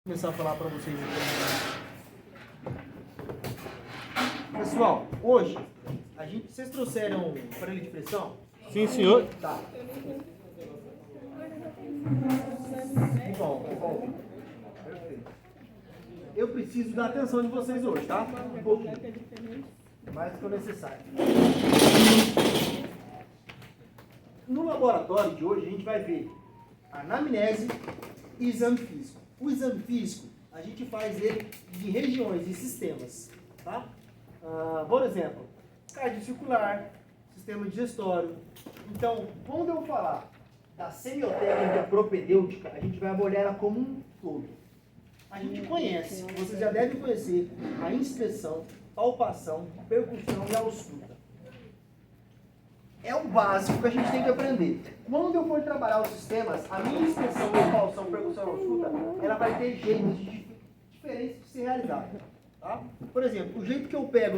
Começar a falar para vocês aqui. Pessoal, hoje vocês trouxeram aparelho de pressão? Sim, senhor. Tá. Bom. Perfeito. Eu preciso da atenção de vocês hoje, tá? Um pouquinho. Mais do que o necessário. No laboratório de hoje a gente vai ver anamnese e exame físico. O exame físico, a gente faz ele de regiões e sistemas, tá? Por exemplo, cardiocircular, sistema digestório. Então, quando eu falar da semiotécnica propedêutica, a gente vai avaliar ela como um todo. A gente conhece, vocês já devem conhecer a inspeção, palpação, percussão e ausculta. É o básico que a gente tem que aprender. Quando eu for trabalhar os sistemas, a minha inspeção, palpação, percussão e ausculta, ela vai ter jeitos diferentes de se realizar. Tá? Por exemplo, o jeito que eu pego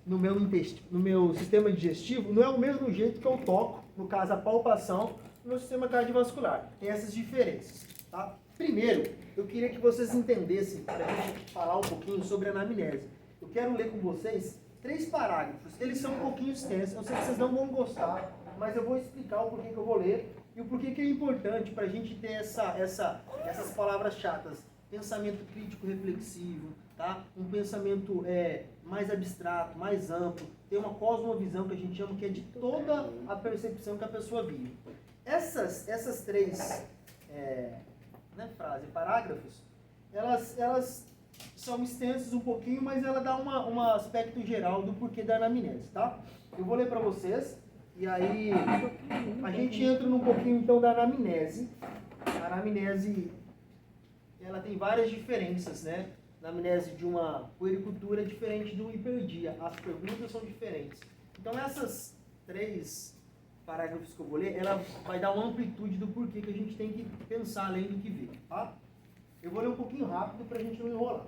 no meu sistema digestivo não é o mesmo jeito que eu toco, no caso a palpação, no meu sistema cardiovascular. Tem essas diferenças. Tá? Primeiro, eu queria que vocês entendessem, para a gente falar um pouquinho sobre a anamnese. Eu quero ler com vocês 3 parágrafos. Eles são um pouquinho extensos, eu sei que vocês não vão gostar, mas eu vou explicar o porquê que eu vou ler e o porquê que é importante para a gente ter essas palavras chatas. Pensamento crítico reflexivo, tá? Um pensamento mais abstrato, mais amplo, ter uma cosmovisão que a gente chama que é de toda a percepção que a pessoa vive. Essas 3 parágrafos, elas são extensas um pouquinho, mas ela dá um aspecto geral do porquê da anamnese, tá? Eu vou ler para vocês, e aí a gente entra num pouquinho então da anamnese. A anamnese, ela tem várias diferenças, né? A anamnese de uma puericultura é diferente de uma hiperdia, as perguntas são diferentes. Então essas 3 parágrafos que eu vou ler, ela vai dar uma amplitude do porquê que a gente tem que pensar além do que ver, tá? Eu vou ler um pouquinho rápido para a gente não enrolar.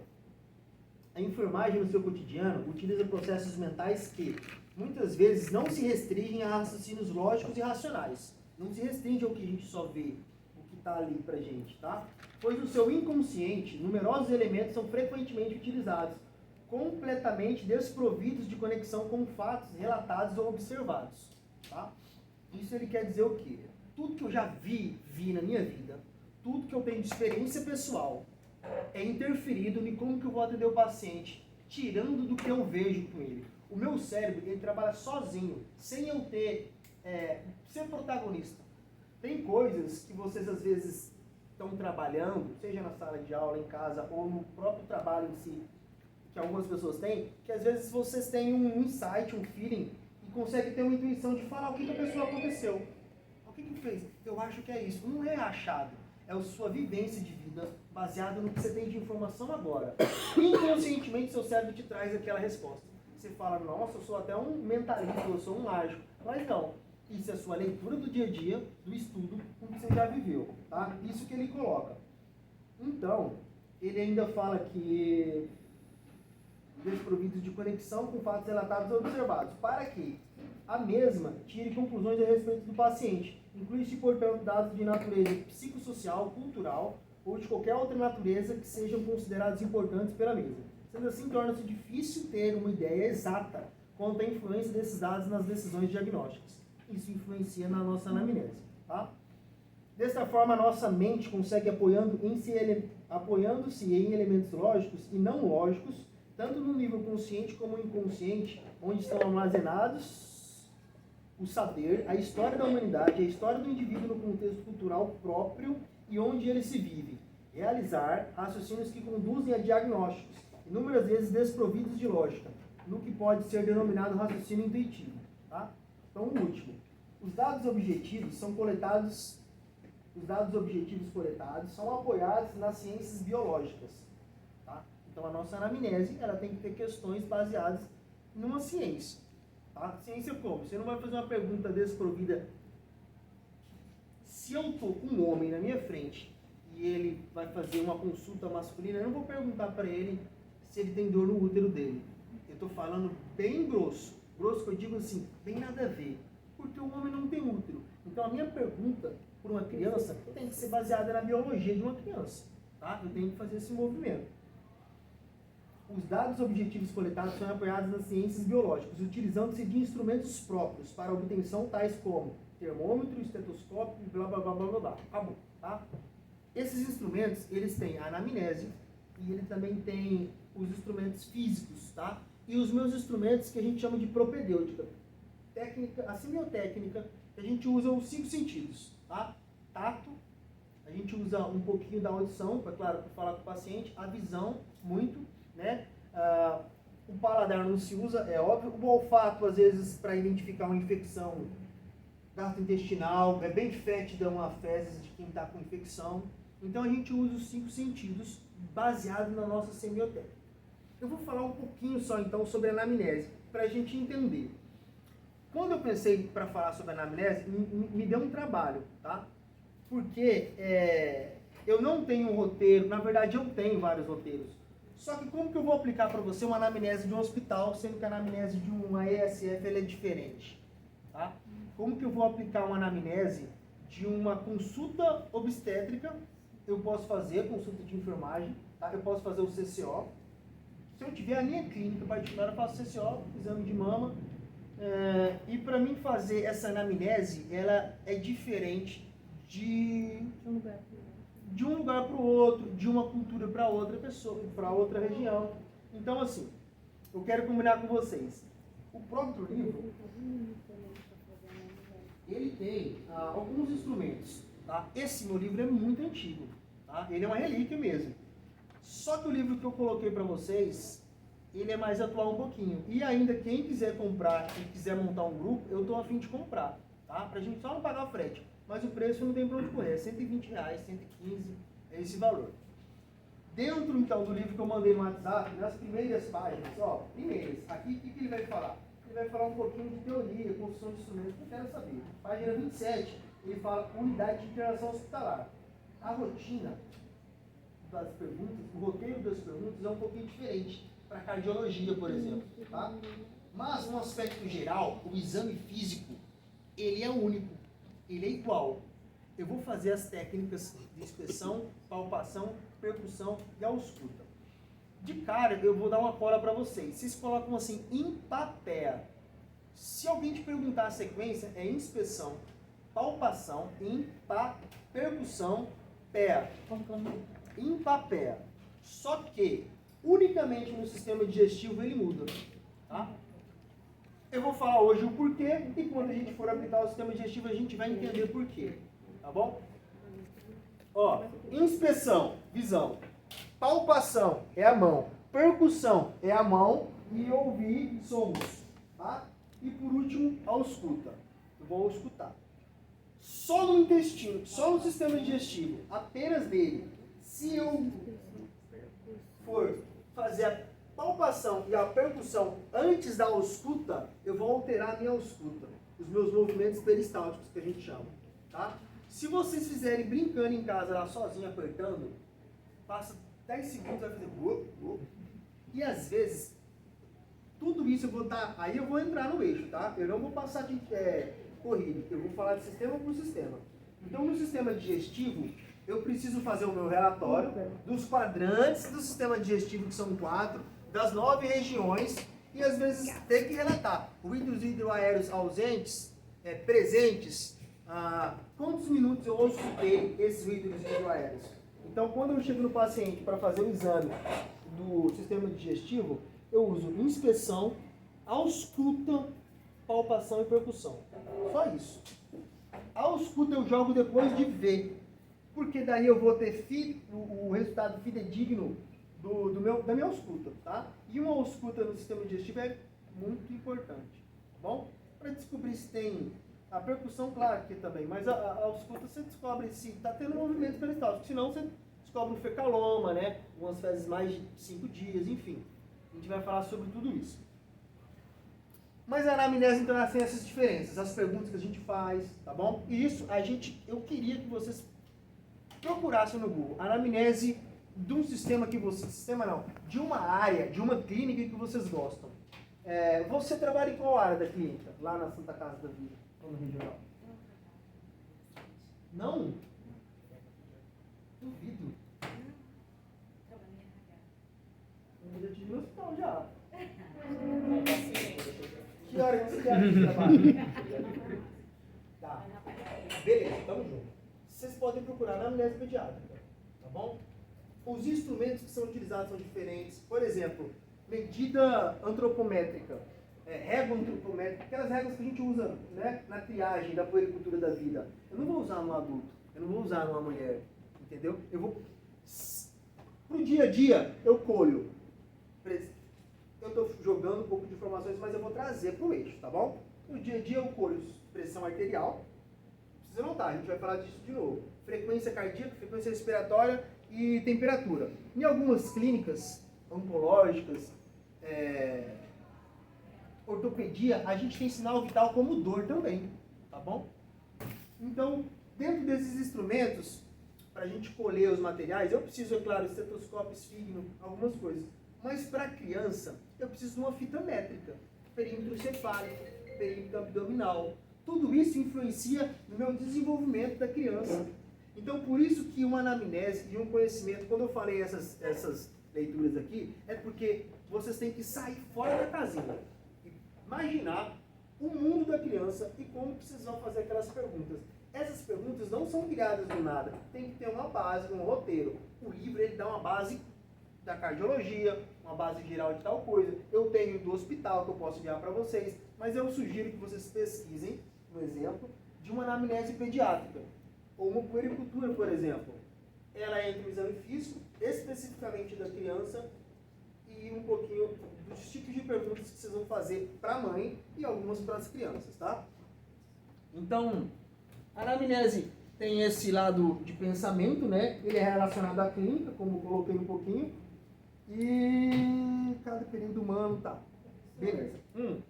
A enfermagem no seu cotidiano utiliza processos mentais que, muitas vezes, não se restringem a raciocínios lógicos e racionais. Não se restringe ao que a gente só vê, o que está ali para a gente, tá? Pois no seu inconsciente, numerosos elementos são frequentemente utilizados, completamente desprovidos de conexão com fatos relatados ou observados, tá? Isso ele quer dizer o quê? Tudo que eu já vi na minha vida, tudo que eu tenho de experiência pessoal é interferido em como que eu vou atender o paciente, tirando do que eu vejo com ele. O meu cérebro, ele trabalha sozinho, sem eu ser protagonista. Tem coisas que vocês às vezes estão trabalhando, seja na sala de aula, em casa, ou no próprio trabalho em si, que algumas pessoas têm, que às vezes vocês têm um insight, um feeling, e conseguem ter uma intuição de falar o que a pessoa aconteceu. O que fez? Eu acho que é isso. Não é achado. É a sua vivência de vida baseada no que você tem de informação agora. Inconscientemente, seu cérebro te traz aquela resposta. Você fala, nossa, eu sou até um mentalista, eu sou um mágico. Mas não. Isso é a sua leitura do dia a dia, do estudo, com o que você já viveu. Tá? Isso que ele coloca. Então, ele ainda fala que desprovidos de conexão com fatos relatados ou observados, para que a mesma tire conclusões a respeito do paciente. Inclui-se, portanto, dados de natureza psicossocial, cultural ou de qualquer outra natureza que sejam considerados importantes pela mesa. Sendo assim, torna-se difícil ter uma ideia exata quanto à influência desses dados nas decisões diagnósticas. Isso influencia na nossa anamnese. Tá? Desta forma, a nossa mente consegue, apoiando-se em elementos lógicos e não lógicos, tanto no nível consciente como inconsciente, onde estão armazenados o saber, a história da humanidade, a história do indivíduo no contexto cultural próprio e onde ele se vive. Realizar raciocínios que conduzem a diagnósticos, inúmeras vezes desprovidos de lógica, no que pode ser denominado raciocínio intuitivo. Tá? Então, o último. Os dados objetivos coletados são apoiados nas ciências biológicas. Tá? Então, a nossa anamnese ela tem que ter questões baseadas numa ciência. Tá? Ciência como? Você não vai fazer uma pergunta desprovida. Se eu estou com um homem na minha frente e ele vai fazer uma consulta masculina, eu não vou perguntar para ele se ele tem dor no útero dele. Eu estou falando bem grosso. Grosso que eu digo assim, bem nada a ver. Porque o homem não tem útero. Então a minha pergunta para uma criança tem que ser baseada na biologia de uma criança. tá? Eu tenho que fazer esse movimento. Os dados objetivos coletados são apoiados nas ciências biológicas, utilizando-se de instrumentos próprios para obtenção tais como termômetro, estetoscópio, blá, blá, blá, blá, blá, blá. Acabou, tá? Esses instrumentos, eles têm a anamnese e ele também tem os instrumentos físicos, tá? E os meus instrumentos que a gente chama de propedêutica. Técnica, a semiotécnica, que a gente usa os 5 sentidos, tá? Tato, a gente usa um pouquinho da audição, para, claro, para falar com o paciente, a visão, muito, né? O paladar não se usa, é óbvio. O olfato, às vezes, para identificar uma infecção gastrointestinal, é bem fétida uma fezes de quem está com infecção. Então, a gente usa os 5 sentidos baseado na nossa semiotécnica. Eu vou falar um pouquinho só, então, sobre a anamnese, para a gente entender. Quando eu pensei para falar sobre a anamnese, me deu um trabalho, tá? Porque eu não tenho um roteiro, na verdade eu tenho vários roteiros. Só que como que eu vou aplicar para você uma anamnese de um hospital, sendo que a anamnese de uma ESF ela é diferente? Tá? Como que eu vou aplicar uma anamnese de uma consulta obstétrica? Eu posso fazer consulta de enfermagem, tá? Eu posso fazer o CCO. Se eu tiver a minha clínica particular, eu faço CCO, exame de mama. E para mim fazer essa anamnese, ela é diferente de um lugar para o outro, de uma cultura para outra pessoa, para outra região. Então, assim, eu quero combinar com vocês. O próprio livro, ele tem alguns instrumentos. Tá? Esse meu livro é muito antigo. Tá? Ele é uma relíquia mesmo. Só que o livro que eu coloquei para vocês, ele é mais atual um pouquinho. E ainda, quem quiser comprar e quiser montar um grupo, eu estou a fim de comprar. Tá? Pra gente só não pagar o frete. Mas o preço não tem para onde correr. É R$120, 115, é esse valor. Dentro, então, do livro que eu mandei no WhatsApp, nas primeiras páginas, ó, primeiras, aqui o que ele vai falar? Ele vai falar um pouquinho de teoria, construção de instrumentos, que eu quero saber. Página 27, ele fala unidade de internação hospitalar. A rotina das perguntas, o roteiro das perguntas é um pouquinho diferente para cardiologia, por exemplo, tá? Mas, no aspecto geral, o exame físico, ele é único, ele é igual. Eu vou fazer as técnicas de inspeção, palpação, percussão e ausculta. De cara, eu vou dar uma cola para vocês. Vocês colocam assim, impapea. Se alguém te perguntar a sequência, é inspeção, palpação, percussão, pé. Impapea. Só que, unicamente no sistema digestivo, ele muda. Tá? Eu vou falar hoje o porquê, e quando a gente for aplicar o sistema digestivo, a gente vai entender por quê. Tá bom? Ó, inspeção, visão. Palpação é a mão. Percussão é a mão. E ouvir, sons. Tá? E por último, ausculta. Eu vou auscultar. Só no intestino, só no sistema digestivo, apenas dele. Se eu for fazer a palpação e a percussão antes da ausculta, eu vou alterar a minha ausculta. Os meus movimentos peristálticos, que a gente chama. Tá? Se vocês fizerem brincando em casa, lá sozinho, apertando, passa 10 segundos, vai fazer... E às vezes, tudo isso eu vou dar... Aí eu vou entrar no eixo, tá? Eu não vou passar de corrido. Eu vou falar de sistema por sistema. Então, no sistema digestivo, eu preciso fazer o meu relatório dos quadrantes do sistema digestivo, que são 4, das 9 regiões, e às vezes ter que relatar ruídos hidroaéreos ausentes, presentes, quantos minutos eu auscultei esses ruídos hidroaéreos. Então, quando eu chego no paciente para fazer o exame do sistema digestivo, eu uso inspeção, ausculta, palpação e percussão. Só isso. A ausculta eu jogo depois de ver, porque daí eu vou ter o resultado fidedigno da minha ausculta, tá? E uma ausculta no sistema digestivo é muito importante, tá bom? Para descobrir se tem a percussão, claro que também, mas a ausculta você descobre se está tendo movimento peristáltico, senão você descobre um fecaloma, né? Umas fezes mais de 5 dias, enfim. A gente vai falar sobre tudo isso. Mas a anamnese, então, tem essas diferenças, as perguntas que a gente faz, tá bom? E isso, eu queria que vocês procurassem no Google, anamnese de um sistema que você... Sistema não, de uma área, de uma clínica que vocês gostam. Você trabalha em qual área da clínica? Lá na Santa Casa da Vida, ou no regional? Não? Duvido. Tá. Beleza, tamo junto. Vocês podem procurar na anamnese pediátrica, tá bom? Os instrumentos que são utilizados são diferentes. Por exemplo, medida antropométrica, régua antropométrica, aquelas réguas que a gente usa, né, na triagem da puericultura da vida. Eu não vou usar no adulto, eu não vou usar numa mulher, entendeu? Eu vou... Pro dia a dia, eu colho. Eu estou jogando um pouco de informações, mas eu vou trazer para o eixo, tá bom? No dia a dia eu colho pressão arterial. Precisa notar, a gente vai falar disso de novo. Frequência cardíaca, frequência respiratória e temperatura. Em algumas clínicas oncológicas, ortopedia, a gente tem sinal vital como dor também, tá bom? Então, dentro desses instrumentos, para a gente colher os materiais, eu preciso, é claro, estetoscópio, esfigno, algumas coisas. Mas para a criança, eu preciso de uma fita métrica, perímetro cefálico, perímetro abdominal. Tudo isso influencia no meu desenvolvimento da criança. Então, por isso que uma anamnese e um conhecimento, quando eu falei essas leituras aqui, é porque vocês têm que sair fora da casinha, imaginar o mundo da criança e como que vocês vão fazer aquelas perguntas. Essas perguntas não são criadas do nada, tem que ter uma base, um roteiro. O livro ele dá uma base da cardiologia, uma base geral de tal coisa. Eu tenho do hospital que eu posso enviar para vocês, mas eu sugiro que vocês pesquisem, um exemplo, de uma anamnese pediátrica, ou uma puericultura, por exemplo. Ela entra no exame físico, especificamente da criança, e um pouquinho dos tipos de perguntas que vocês vão fazer para a mãe e algumas para as crianças, tá? Então, a anamnese tem esse lado de pensamento, né? Ele é relacionado à clínica, como eu coloquei um pouquinho. E cada período humano, tá. Beleza. Falando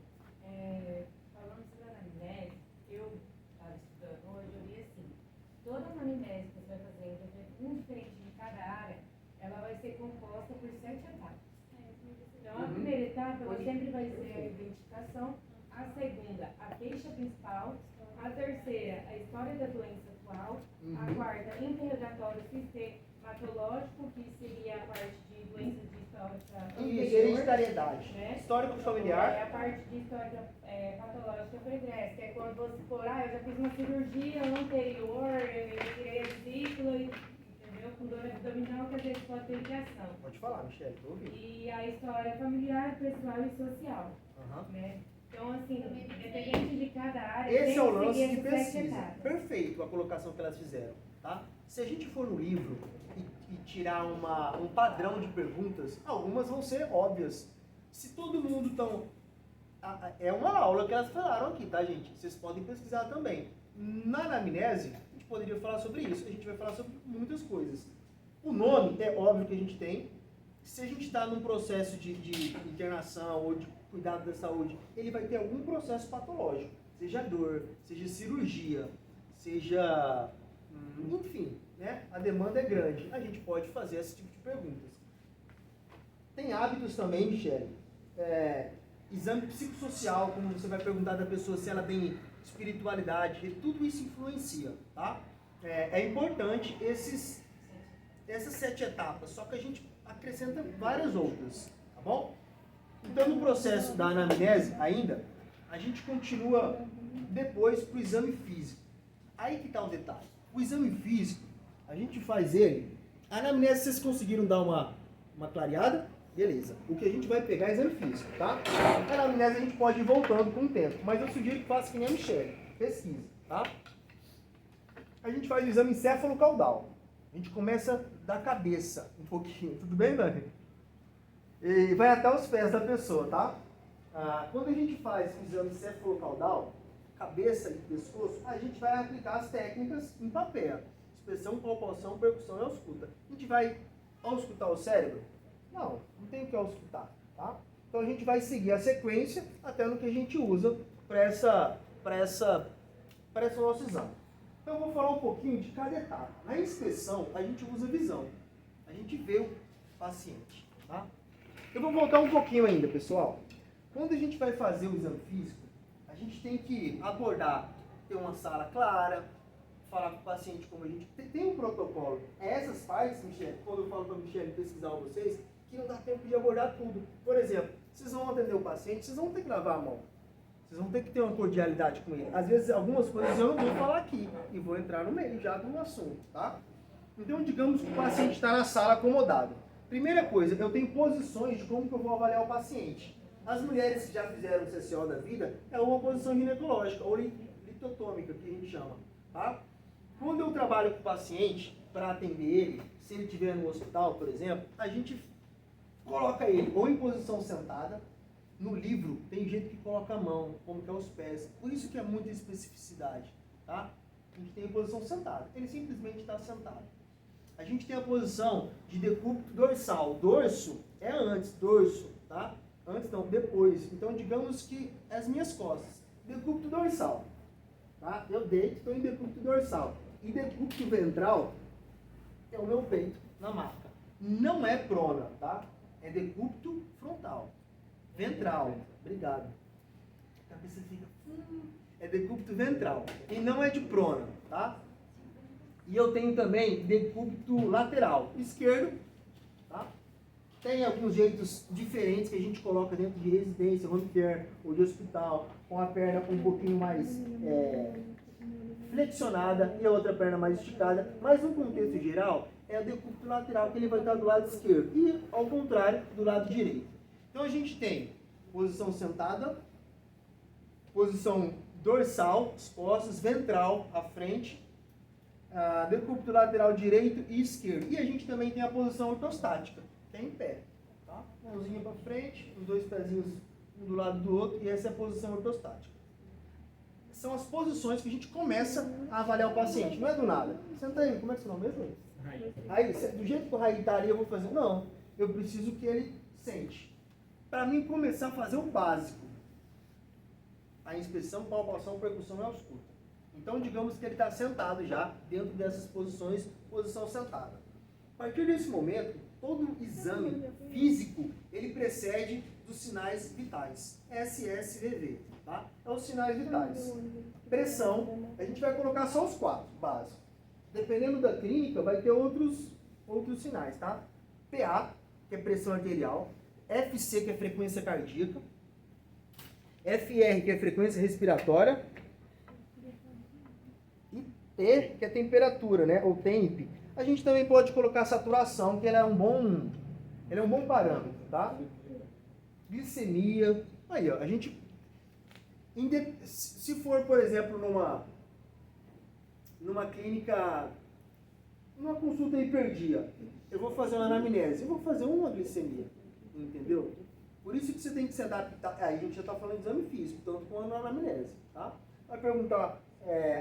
sobre a anamnese, eu estava estudando hoje, eu li assim, toda anamnese que você vai fazer, um diferente de cada área, ela vai ser composta por 7 etapas. Então, a primeira etapa, ela sempre vai ser a identificação, a segunda, a queixa principal, a terceira, a história da doença atual, a quarta, interrogatório sistematológico, que seria a parte de doenças de histórica anterior. Isso, hereditariedade. Né? Histórico familiar. A parte de história patológica pregressa, que é quando você for, eu já fiz uma cirurgia anterior, eu tirei a vesícula, entendeu? Com dor abdominal, que às vezes pode ter ligação. Pode falar, Michele, tô ouvindo. E a história familiar, pessoal e social. Né? Então, assim, independente de cada área, esse é o tem que lance seguir de essas 7 pesquisa. etapas. Perfeito a colocação que elas fizeram, tá? Se a gente for no livro e tirar um padrão de perguntas, algumas vão ser óbvias. Se todo mundo tão... É uma aula que elas falaram aqui, tá, gente? Vocês podem pesquisar também. Na anamnese, a gente poderia falar sobre isso. A gente vai falar sobre muitas coisas. O nome é óbvio que a gente tem. Se a gente está num processo de internação ou de cuidado da saúde, ele vai ter algum processo patológico. Seja dor, seja cirurgia, seja... Enfim, né? A demanda é grande. A gente pode fazer esse tipo de perguntas. Tem hábitos também, Michele. Exame psicossocial, como você vai perguntar da pessoa se ela tem espiritualidade, tudo isso influencia, tá? É importante essas 7 etapas, só que a gente acrescenta várias outras, tá bom? Então, no processo da anamnese, ainda, a gente continua depois para o exame físico. Aí que está o detalhe. O exame físico, a gente faz ele... A anamnese, vocês conseguiram dar uma clareada? Beleza. O que a gente vai pegar é exame físico, tá? A anamnese a gente pode ir voltando com o tempo, mas eu sugiro que faça que nem a Michele. Pesquisa, tá? A gente faz o exame encéfalo-caudal. A gente começa da cabeça um pouquinho. Tudo bem, Dani? E vai até os pés da pessoa, tá? Quando a gente faz o exame encéfalo-caudal, cabeça e pescoço, a gente vai aplicar as técnicas em papel. Expressão, palpação, percussão e ausculta. A gente vai auscultar o cérebro? Não tem o que auscultar, tá? Então a gente vai seguir a sequência até no que a gente usa para esse nosso exame. Então eu vou falar um pouquinho de cada etapa. Na inspeção, a gente usa visão. A gente vê o paciente, tá? Eu vou voltar um pouquinho ainda, pessoal. Quando a gente vai fazer o exame físico, a gente tem que abordar, ter uma sala clara, falar com o paciente como a gente... Tem um protocolo. Essas partes, Michele, quando eu falo para a Michele pesquisar com vocês, que não dá tempo de abordar tudo. Por exemplo, vocês vão atender o paciente, vocês vão ter que lavar a mão. Vocês vão ter que ter uma cordialidade com ele. Às vezes, algumas coisas eu não vou falar aqui e vou entrar no meio já do assunto, tá? Então, digamos que o paciente está na sala acomodado. Primeira coisa, eu tenho posições de como que eu vou avaliar o paciente. As mulheres que já fizeram o CCO da vida, é uma posição ginecológica, ou litotômica, que a gente chama, tá? Quando eu trabalho com o paciente, para atender ele, se ele estiver no hospital, por exemplo, a gente coloca ele ou em posição sentada. No livro, tem gente que coloca a mão, como que é os pés. Por isso que é muita especificidade, tá? A gente tem a posição sentada. Ele simplesmente está sentado. A gente tem a posição de decúbito dorsal. Dorso é antes, dorso, tá? Antes não, depois. Então, digamos que as minhas costas. Decúbito dorsal, tá? Eu deito, estou em decúbito dorsal. E decúbito ventral é o meu peito na maca. Não é prona, tá? É decúbito frontal. Ventral, obrigado. A cabeça fica... É decúbito ventral. E não é de prona, tá? E eu tenho também decúbito lateral. Esquerdo, tá? Tem alguns jeitos diferentes que a gente coloca dentro de residência, home care ou de hospital, com a perna um pouquinho mais flexionada e a outra perna mais esticada. Mas no contexto geral, é o decúbito lateral que ele vai estar do lado esquerdo. E, ao contrário, do lado direito. Então a gente tem posição sentada, posição dorsal, expostas, ventral à frente, decúbito lateral direito e esquerdo. E a gente também tem a posição ortostática, que é em pé. Tá? Mãozinha para frente, os dois pezinhos um do lado do outro, e essa é a posição ortostática. São as posições que a gente começa a avaliar o paciente, não é do nada. Senta aí, como é que é o nome mesmo? Aí, do jeito que o Raí está ali, eu vou fazer. Não, eu preciso que ele sente. Para mim começar a fazer o básico. A inspeção, palpação, percussão e ausculta. Então, digamos que ele está sentado já, dentro dessas posições, posição sentada. A partir desse momento, todo exame físico, ele precede dos sinais vitais. SSVV, tá? É os sinais vitais. Pressão, a gente vai colocar só os 4 básicos. Dependendo da clínica, vai ter outros sinais, tá? PA, que é pressão arterial. FC, que é frequência cardíaca. FR, que é frequência respiratória. E T, que é temperatura, né? Ou temp. A gente também pode colocar saturação, que ela é um bom parâmetro, tá? Glicemia. Aí, ó, a gente... Se for, por exemplo, numa clínica, numa consulta hiperdia, eu vou fazer uma anamnese, eu vou fazer uma glicemia, entendeu? Por isso que você tem que se adaptar. Aí a gente já está falando de exame físico, tanto quanto a anamnese, tá? Vai perguntar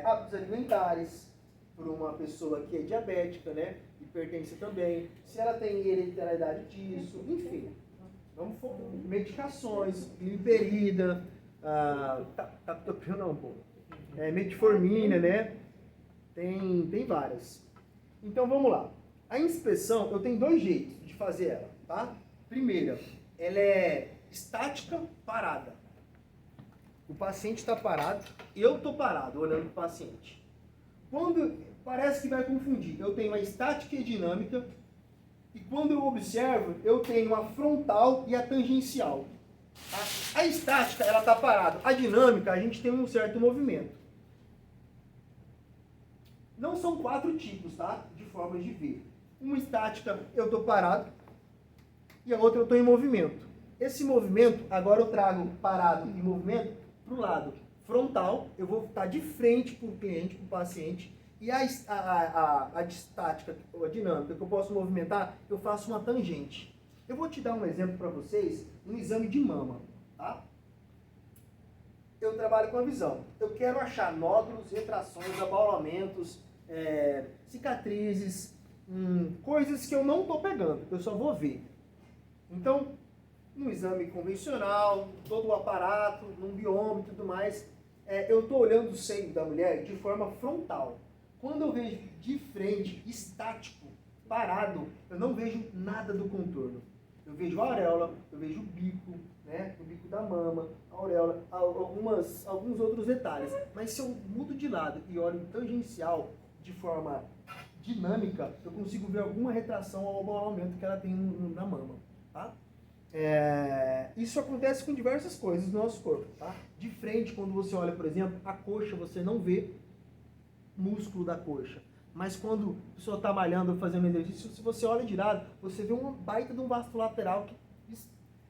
hábitos alimentares para uma pessoa que é diabética, né? Hipertensa também, se ela tem hereditariedade disso, enfim. Vamos medicações, gliperida, captopril não, pô. Metformina, né? Tem várias. Então vamos lá. A inspeção, eu tenho 2 jeitos de fazer ela, tá? Primeira, ela é estática, parada. O paciente está parado, eu estou parado olhando para o paciente. Quando parece que vai confundir, eu tenho a estática e a dinâmica, e quando eu observo, eu tenho a frontal e a tangencial. Tá? A estática, ela está parada. A dinâmica, a gente tem um certo movimento. Não são 4 tipos, tá? De formas de ver. Uma estática, eu estou parado, e a outra eu estou em movimento. Esse movimento, agora eu trago parado e movimento para o lado frontal, eu vou estar de frente para o cliente, para o paciente, e a estática, a dinâmica que eu posso movimentar, eu faço uma tangente. Eu vou te dar um exemplo para vocês, um exame de mama, tá? Eu trabalho com a visão. Eu quero achar nódulos, retrações, abaulamentos, cicatrizes, coisas que eu não estou pegando, eu só vou ver. Então, no exame convencional, todo o aparato, num biômetro e tudo mais, eu estou olhando o seio da mulher de forma frontal. Quando eu vejo de frente, estático, parado, eu não vejo nada do contorno. Eu vejo a auréola, eu vejo o bico, né? O bico da mama, a auréola, alguns outros detalhes. Mas se eu mudo de lado e olho tangencial de forma dinâmica, eu consigo ver alguma retração ao abaulamento que ela tem na mama, tá? Isso acontece com diversas coisas no nosso corpo, tá? De frente, quando você olha, por exemplo, a coxa, você não vê músculo da coxa. Mas quando a pessoa está malhando ou fazendo exercício, se você olha de lado, você vê uma baita de um vasto lateral que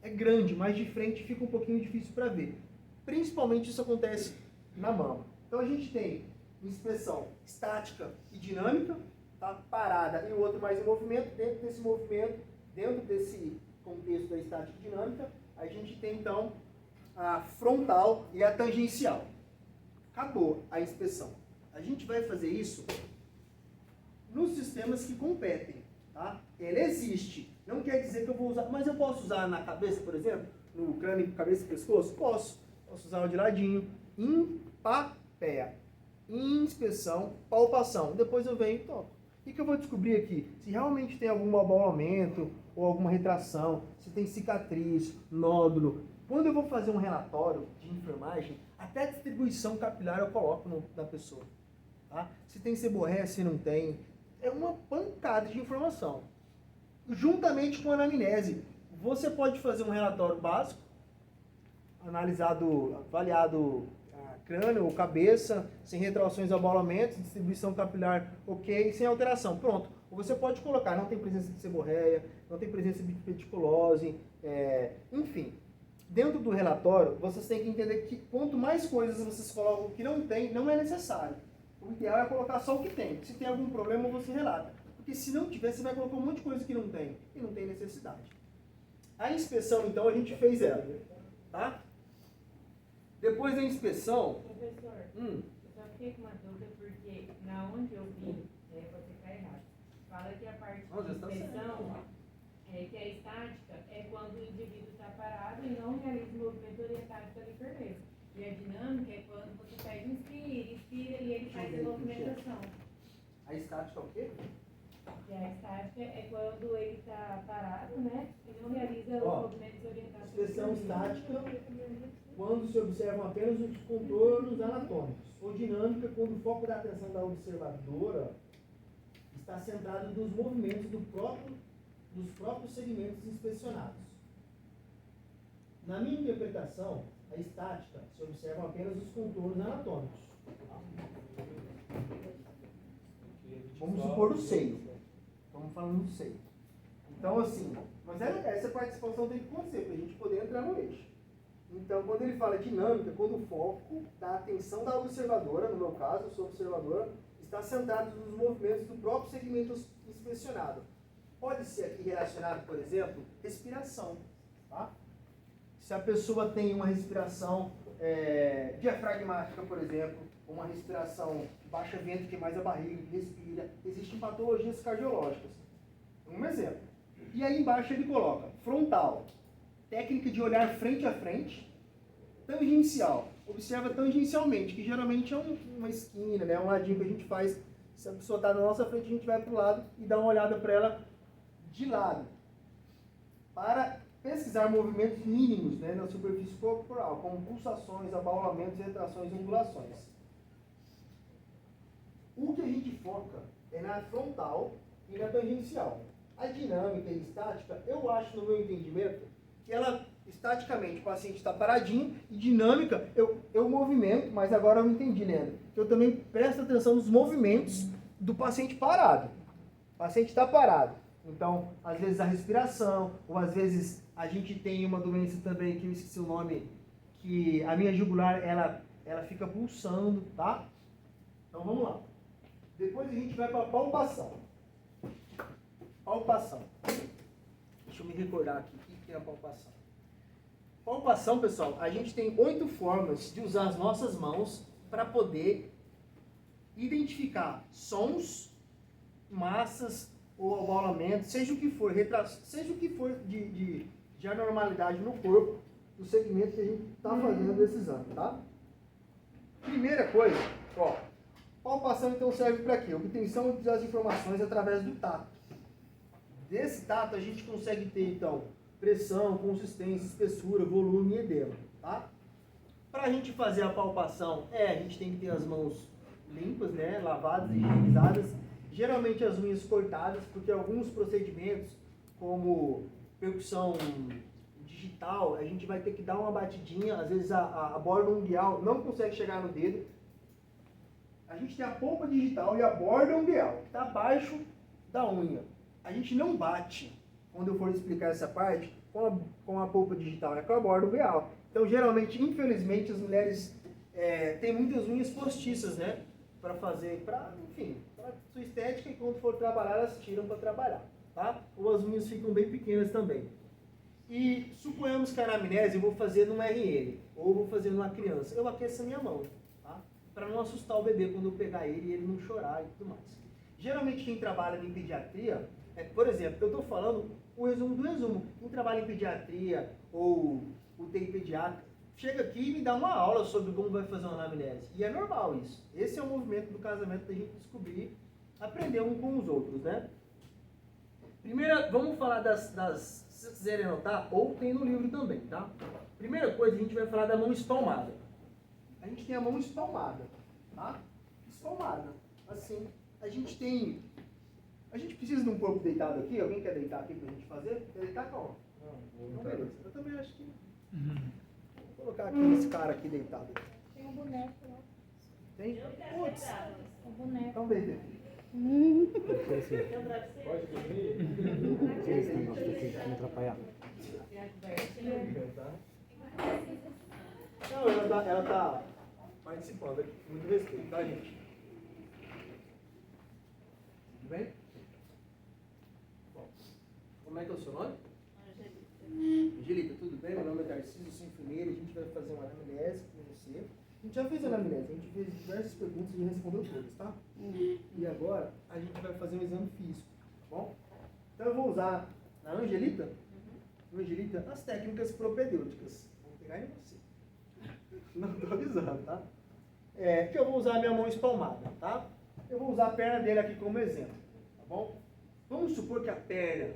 é grande, mas de frente fica um pouquinho difícil para ver. Principalmente isso acontece na mama. Então a gente tem inspeção estática e dinâmica, tá? Parada e o outro mais em movimento. Dentro desse movimento, dentro desse contexto da estática e dinâmica, a gente tem então a frontal e a tangencial. Acabou a inspeção. A gente vai fazer isso nos sistemas que competem, tá? Ele existe. Não quer dizer que eu vou usar, mas eu posso usar na cabeça, por exemplo, no crânio, cabeça e pescoço? Posso. Posso usar o de ladinho. Impapé. Inspeção, palpação. Depois eu venho e toco. O que eu vou descobrir aqui? Se realmente tem algum abaulamento ou alguma retração, se tem cicatriz, nódulo. Quando eu vou fazer um relatório de enfermagem, até a distribuição capilar eu coloco na pessoa. Tá? Se tem seborréia, se não tem. É uma pancada de informação. Juntamente com a anamnese, você pode fazer um relatório básico, avaliado crânio ou cabeça, sem retrações ou abaulamentos, distribuição capilar ok, sem alteração. Pronto. Ou você pode colocar, não tem presença de seborréia, não tem presença de pediculose, enfim. Dentro do relatório, vocês têm que entender que quanto mais coisas vocês colocam que não tem, não é necessário. O ideal é colocar só o que tem. Se tem algum problema, você relata. Porque se não tiver, você vai colocar um monte de coisa que não tem. E não tem necessidade. A inspeção, então, a gente fez ela. Tá? Depois da inspeção... Professor, eu só fiquei com uma dúvida porque na onde eu vi, pode ficar errado, fala que a parte de inspeção, que a estática é quando o indivíduo está parado e não realiza o movimento orientado pela enfermeira. E a dinâmica é quando você pede inspira e ele faz a movimentação. A estática é o quê? E a estática é quando ele está parado, né? E não realiza os movimentos orientados. Inspeção estática, quando se observam apenas os contornos anatômicos. Ou dinâmica, quando o foco da atenção da observadora está centrado nos movimentos dos próprios segmentos inspecionados. Na minha interpretação, a estática se observam apenas os contornos anatômicos. Vamos supor o seio. Estamos falando do seio. Então, assim, mas essa participação tem que acontecer para a gente poder entrar no eixo. Então, quando ele fala dinâmica, quando o foco da atenção da observadora, no meu caso, eu sou observadora, está centrado nos movimentos do próprio segmento inspecionado. Pode ser aqui relacionado, por exemplo, respiração. Tá? Se a pessoa tem uma respiração diafragmática, por exemplo, ou uma respiração baixa vento, que é mais a barriga, que respira, existem patologias cardiológicas. Um exemplo. E aí embaixo ele coloca frontal, técnica de olhar frente a frente, tangencial, observa tangencialmente, que geralmente é uma esquina, né, um ladinho que a gente faz. Se a pessoa está na nossa frente, a gente vai para o lado e dá uma olhada para ela de lado. Para pesquisar movimentos mínimos, né, na superfície corporal, como pulsações, abaulamentos, retrações e ondulações. O que a gente foca é na frontal e na tangencial. A dinâmica e estática, eu acho, no meu entendimento, que ela, estaticamente, o paciente está paradinho, e dinâmica, eu movimento, mas agora eu entendi, Leandro, que eu também presto atenção nos movimentos do paciente parado. O paciente está parado. Então, às vezes a respiração, ou às vezes a gente tem uma doença também, que eu esqueci o nome, que a minha jugular, ela fica pulsando, tá? Então, vamos lá. Depois a gente vai para a palpação. Palpação. Deixa eu me recordar aqui o que é a palpação. Palpação, pessoal, a gente tem 8 formas de usar as nossas mãos para poder identificar sons, massas ou abaulamento, seja o que for, seja o que for de anormalidade no corpo, do segmento que a gente está fazendo esse exame, tá? Primeira coisa, palpação então serve para quê? Obtenção das informações através do tato. Desse tato a gente consegue ter então pressão, consistência, espessura, volume e edema, tá? Para a gente fazer a palpação, a gente tem que ter as mãos limpas, né, lavadas e higienizadas, geralmente as unhas cortadas, porque alguns procedimentos, como percussão digital, a gente vai ter que dar uma batidinha, às vezes a borda umbial não consegue chegar no dedo. A gente tem a polpa digital e a borda umbial, que está abaixo da unha. A gente não bate, quando eu for explicar essa parte, com a polpa digital, é com a borda umbial. Então, geralmente, infelizmente, as mulheres têm muitas unhas postiças, né? Para fazer, enfim, para sua estética, e quando for trabalhar, elas tiram para trabalhar, tá? Ou as unhas ficam bem pequenas também. E suponhamos que a anamnese eu vou fazer num RN, ou vou fazer numa criança. Eu aqueço a minha mão, tá? Para não assustar o bebê quando eu pegar ele e ele não chorar e tudo mais. Geralmente quem trabalha em pediatria, por exemplo, eu estou falando o resumo do resumo. Quem trabalha em pediatria ou UTI pediátrica, chega aqui e me dá uma aula sobre como vai fazer uma anamnese. E é normal isso. Esse é o movimento do casamento, da gente descobrir, aprender um com os outros, né? Primeiro, vamos falar se vocês quiserem anotar, ou tem no livro também, tá? Primeira coisa, a gente vai falar da mão espalmada. A gente tem a mão espalmada, tá? Espalmada. Assim, a gente precisa de um corpo deitado aqui. Alguém quer deitar aqui pra gente fazer? Quer deitar como? Não, beleza. Eu também acho que... Vou colocar aqui esse cara aqui deitado. Tem um boneco lá. Tem? Putz. Um boneco. Então, bebê. Pode dormir? Não me atrapalhar. Não, ela tá participando aqui. Muito respeito, tá, gente? Tudo bem? Bom, como é que é o seu nome? Angelita, tudo bem? Meu nome é Tarcísio, sou enfermeira. A gente vai fazer uma anamnese com você. A gente já fez anamnese, a gente fez diversas perguntas e respondeu todas, tá? E agora a gente vai fazer um exame físico, tá bom? Então eu vou usar na Angelita, as técnicas propedêuticas. Vou pegar em você. Não estou avisando, tá? Que eu vou usar a minha mão espalmada, tá? Eu vou usar a perna dele aqui como exemplo, tá bom? Vamos supor que a perna,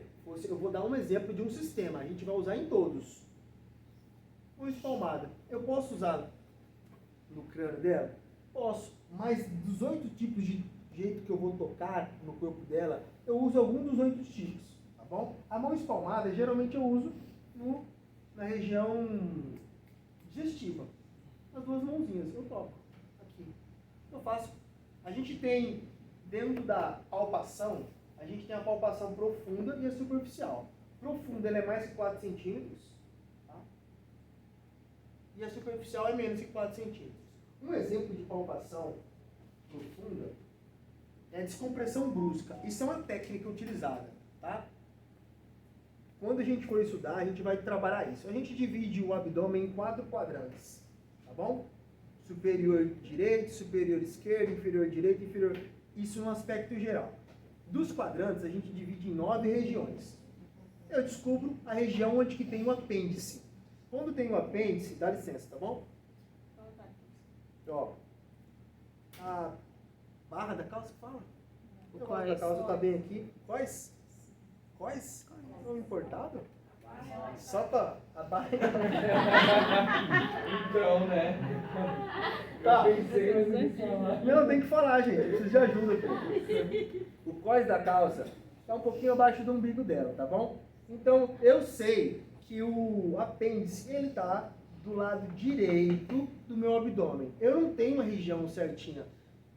eu vou dar um exemplo de um sistema, a gente vai usar em todos. Mão espalmada. Eu posso usar no crânio dela? Posso, mas dos 8 tipos de jeito que eu vou tocar no corpo dela, eu uso algum dos 8 tipos, tá bom? A mão espalmada, geralmente eu uso na região digestiva. As duas mãozinhas, eu toco aqui. Eu faço. A gente tem, dentro da palpação, a gente tem a palpação profunda e a superficial. Profunda, ela é mais que 4 centímetros, tá? E a superficial é menos que 4 centímetros. Um exemplo de palpação profunda é a descompressão brusca. Isso é uma técnica utilizada, tá? Quando a gente for estudar, a gente vai trabalhar isso. A gente divide o abdômen em 4 quadrantes, tá bom? Superior direito, superior esquerdo, inferior direito, inferior... Isso no aspecto geral. Dos quadrantes, a gente divide em 9 regiões. Eu descubro a região onde que tem o apêndice. Quando tem o apêndice, dá licença, tá bom? Ó, a barra da calça, fala. A barra da calça tá bem aqui. Quais? Não importado? Só pra a barra. Então, né? Tá. Eu pensei, mas não quis falar. Não, tem que falar, gente. Eu preciso de ajuda aqui. O cós da calça está um pouquinho abaixo do umbigo dela, tá bom? Então, eu sei que o apêndice, ele tá do lado direito do meu abdômen. Eu não tenho a região certinha,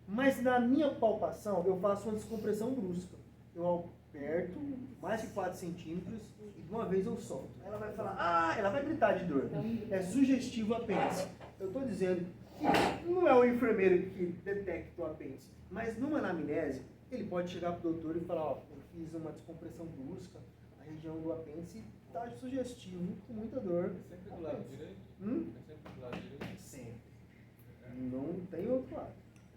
mas na minha palpação eu faço uma descompressão brusca. Eu aperto mais de 4 centímetros e de uma vez eu solto. Ela vai falar, ela vai gritar de dor. É sugestivo o apêndice. Eu estou dizendo que não é o enfermeiro que detecta o apêndice, mas numa anamnese, ele pode chegar para o doutor e falar, eu fiz uma descompressão brusca, a região do apêndice está sugestivo, com muita dor. É sempre do lado direito? É sempre do lado direito? Sempre. Não tem outro lado.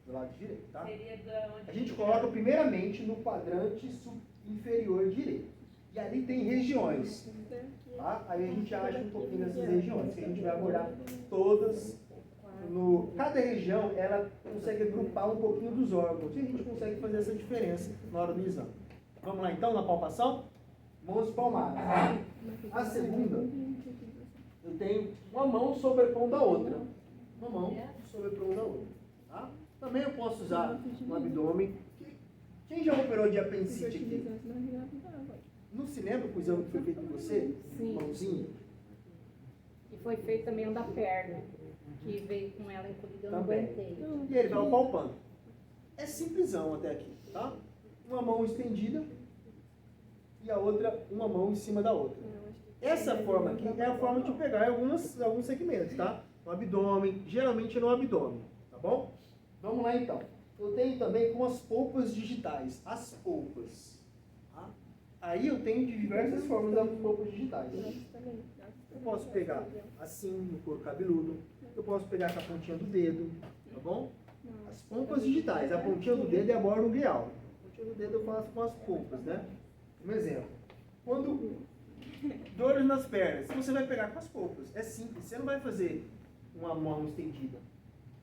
Do lado direito, tá? Seria da onde A gente coloca primeiramente no quadrante inferior direito. E ali tem regiões. Tá? Aí a gente acha um pouquinho dessas regiões, que a gente vai abordar todas. Cada região, ela consegue agrupar um pouquinho dos órgãos. E a gente consegue fazer essa diferença na hora do exame. Vamos lá então, na palpação? Mãos palmadas. A segunda, eu tenho uma mão sobrepondo a outra. Uma mão sobrepondo a outra. Tá? Também eu posso usar no abdômen. Quem já operou de apendicite aqui? Não se lembra o exame que foi feito com você? Sim. Mãozinha? foi feito também o da perna, que veio com ela encolhida, eu não Também. aguentei. E ele vai palpando. É simplesão até aqui, tá? Uma mão estendida e a outra, uma mão em cima da outra. Essa forma aqui é a forma de pegar em alguns segmentos, tá? No abdômen, geralmente no abdômen, tá bom? Vamos lá então. Eu tenho também com as polpas digitais, as polpas. Tá? Aí eu tenho de diversas formas as polpas digitais. Eu posso pegar assim no couro cabeludo, eu posso pegar com a pontinha do dedo, tá bom? As polpas digitais, a pontinha do dedo é a borda umbilical. A pontinha do dedo eu faço com as polpas, né? Um exemplo. Quando dores nas pernas, você vai pegar com as polpas. É simples, você não vai fazer uma mão estendida.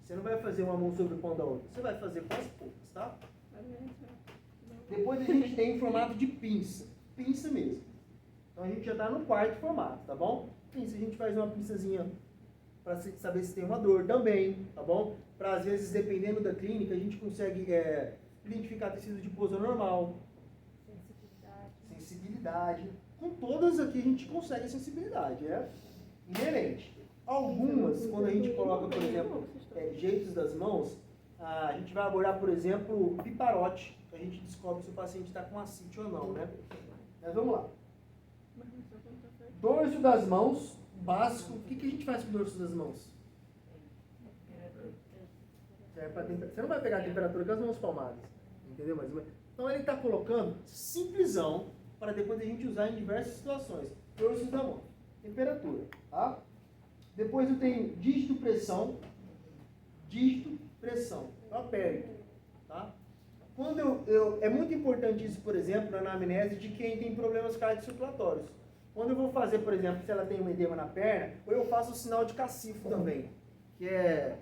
Você não vai fazer uma mão sobre o pão da outra. Você vai fazer com as polpas, tá? Depois a gente tem o formato de pinça. Pinça mesmo. Então a gente já está no quarto formato, tá bom? Pinça, a gente faz uma pinçazinha para saber se tem uma dor também, tá bom? Para às vezes, dependendo da clínica, a gente consegue identificar tecido de pouso normal. Sensibilidade. Com todas aqui a gente consegue a sensibilidade, é inerente. Algumas, quando a gente coloca, por exemplo, jeitos das mãos, a gente vai abordar, por exemplo, o piparote, que a gente descobre se o paciente está com ascite ou não, né? Mas vamos lá. Dorso das mãos, básico. O que a gente faz com o dorso das mãos? Você não vai pegar a temperatura com as mãos palmadas, entendeu? Mas, então ele está colocando simplesão para depois a gente usar em diversas situações. Dorso da mão, temperatura, tá? Depois eu tenho dígito, pressão, eu aperto, tá? Quando é muito importante isso, por exemplo, na anamnese de quem tem problemas cardiocirculatórios. Quando eu vou fazer, por exemplo, se ela tem um edema na perna, ou eu faço o sinal de cacifo também, que é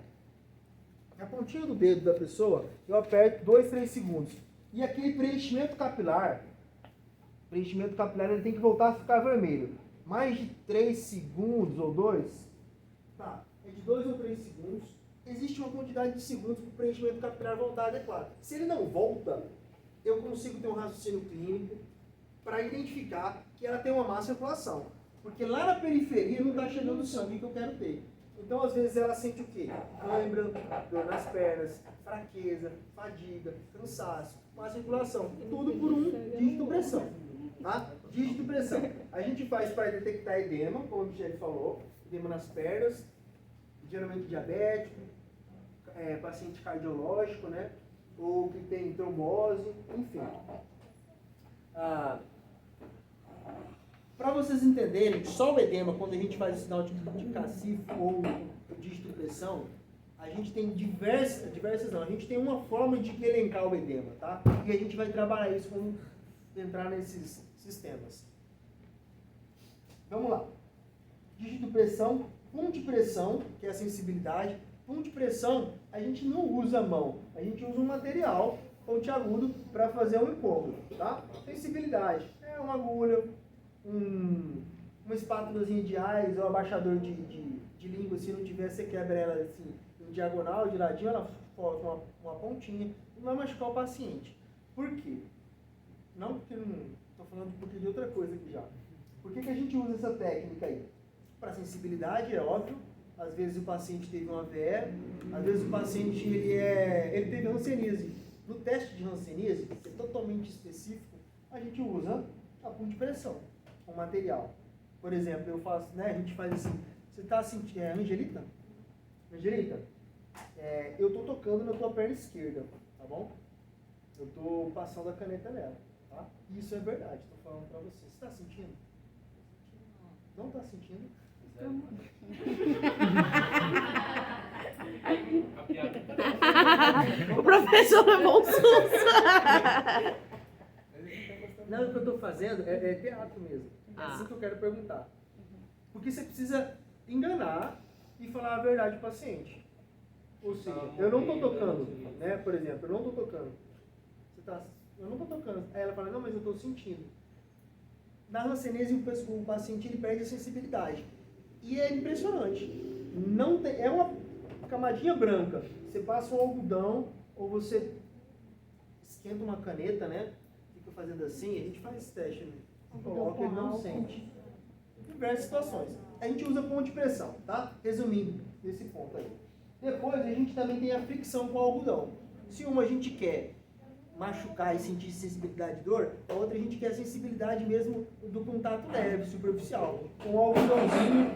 a pontinha do dedo da pessoa, eu aperto 2, 3 segundos. E aquele preenchimento capilar ele tem que voltar a ficar vermelho. Mais de 3 segundos ou 2, tá, é de 2 ou 3 segundos. Existe uma quantidade de segundos para o preenchimento capilar voltar adequado. Se ele não volta, eu consigo ter um raciocínio clínico para identificar que ela tem uma má circulação. Porque lá na periferia não está chegando o sangue que eu quero ter. Então, às vezes, ela sente o quê? Cãibra, dor nas pernas, fraqueza, fadiga, cansaço, má circulação. Tudo por um dígito pressão. Tá? Dígito pressão. A gente faz para detectar edema, como o Michele falou, edema nas pernas, geralmente diabético, paciente cardiológico, né? Ou que tem trombose, enfim. Para vocês entenderem, só o edema, quando a gente faz o sinal de cacifo ou dígito pressão, a gente tem diversas não, a gente tem uma forma de elencar o edema, tá? E a gente vai trabalhar isso quando entrar nesses sistemas. Vamos lá. Dígito pressão, ponto de pressão, que é a sensibilidade. Ponto de pressão, a gente não usa a mão, a gente usa um material pontiagudo para fazer um incômodo, tá? Sensibilidade, é uma agulha, uma espátulazinha de ais ou abaixador de língua, se não tiver, você quebra ela assim, em diagonal, de ladinho, ela coloca uma pontinha, não vai machucar o paciente. Por quê? Não porque não estou falando porque de outra coisa aqui já. Por que a gente usa essa técnica aí? Para sensibilidade, é óbvio. Às vezes o paciente teve uma AVE, às vezes o paciente ele teve hanseníase. No teste de hanseníase, que é totalmente específico, a gente usa a ponte de pressão, com material. Por exemplo, eu faço, né, a gente faz assim, você está sentindo, Angelita? Angelita, eu estou tocando na tua perna esquerda, tá bom? Eu estou passando a caneta nela, tá? Isso é verdade, estou falando para você. Você está sentindo? Não está sentindo? O professor levou um susto. Não, o que eu estou fazendo é teatro mesmo. É assim que eu quero perguntar. Porque você precisa enganar e falar a verdade para o paciente. Ou seja, eu não estou tocando, né? Por exemplo, eu não estou tocando. Eu não estou tocando. Aí ela fala, não, mas eu estou sentindo. Na hanseníase, o paciente ele perde a sensibilidade. E é impressionante. Não tem, é uma camadinha branca. Você passa um algodão ou você esquenta uma caneta, né? Fica fazendo assim, a gente faz esse teste. Né? Coloca, ele não sente. diversas situações. A gente usa ponto de pressão, tá? Resumindo esse ponto aí. Depois a gente também tem a fricção com o algodão. Se uma a gente quer machucar e sentir sensibilidade de dor, a outra a gente quer a sensibilidade mesmo do contato leve, superficial. Com o algodãozinho,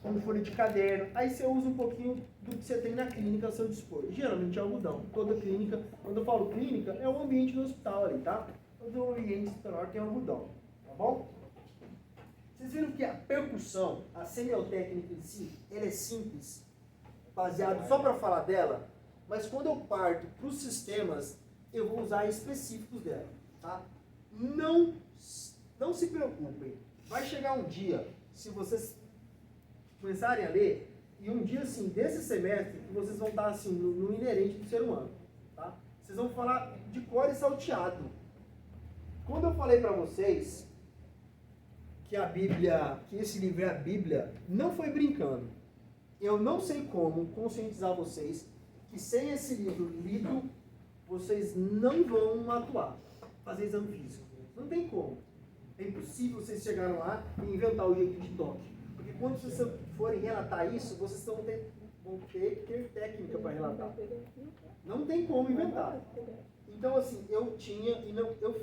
como folha de caderno, aí você usa um pouquinho do que você tem na clínica ao seu dispor. Geralmente é algodão. Toda clínica, quando eu falo clínica, é o ambiente do hospital ali, tá? Todo ambiente hospitalar tem algodão, tá bom? Vocês viram que a percussão, a semiotécnica em si, ela é simples, baseado só para falar dela, mas quando eu parto para os sistemas, eu vou usar específicos dela, tá? Não se preocupem, vai chegar um dia, se vocês começarem a ler, e um dia assim, desse semestre, que vocês vão estar assim, no inerente do ser humano, tá? Vocês vão falar de cor e salteado. Quando eu falei para vocês que a Bíblia, que esse livro é a Bíblia, não foi brincando. Eu não sei como conscientizar vocês que sem esse livro lido, vocês não vão atuar, fazer exame físico. Não tem como. É impossível vocês chegarem lá e inventar o jeito de toque. Porque quando vocês forem relatar isso, vocês vão ter que ter técnica para relatar. Não tem como inventar. Então, assim, eu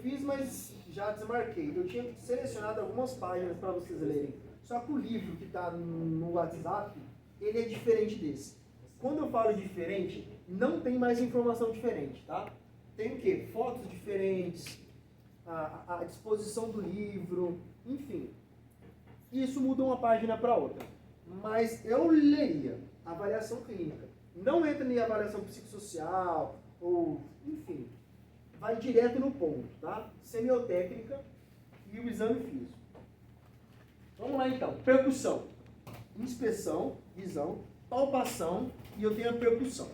fiz, mas já desmarquei. Eu tinha selecionado algumas páginas para vocês lerem. Só que o livro que está no WhatsApp, ele é diferente desse. Quando eu falo diferente, não tem mais informação diferente, tá? Tem o quê? Fotos diferentes, a disposição do livro, enfim. Isso muda uma página para outra. Mas eu leria avaliação clínica. Não entra em avaliação psicossocial, ou, enfim, vai direto no ponto, tá? Semiotécnica e o exame físico. Vamos lá então. Percussão. Inspeção, visão, palpação e eu tenho a percussão.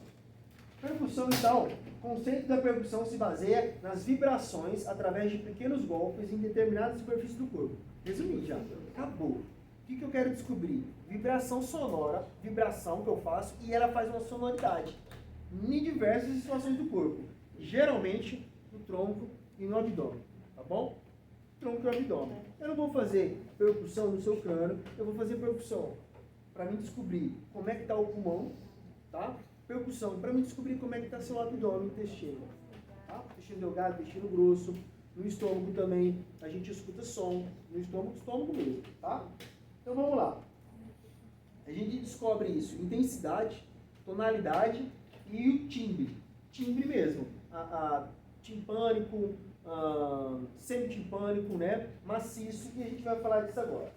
Percussão, então, o conceito da percussão se baseia nas vibrações através de pequenos golpes em determinadas superfícies do corpo. Resumindo já, acabou. O que eu quero descobrir? Vibração sonora, vibração que eu faço, e ela faz uma sonoridade em diversas situações do corpo. Geralmente no tronco e no abdômen, tá bom? Tronco e abdômen. Eu não vou fazer percussão no seu crânio, eu vou fazer percussão para mim descobrir como é que está o pulmão, tá? Percussão para mim descobrir como é que está seu abdômen, intestino, tá? Intestino delgado, intestino grosso. No estômago também a gente escuta som, no estômago mesmo, tá? Então vamos lá. A gente descobre isso, intensidade, tonalidade e o timbre. Timbre mesmo. Timpânico, semitimpânico, né? Maciço, e a gente vai falar disso agora.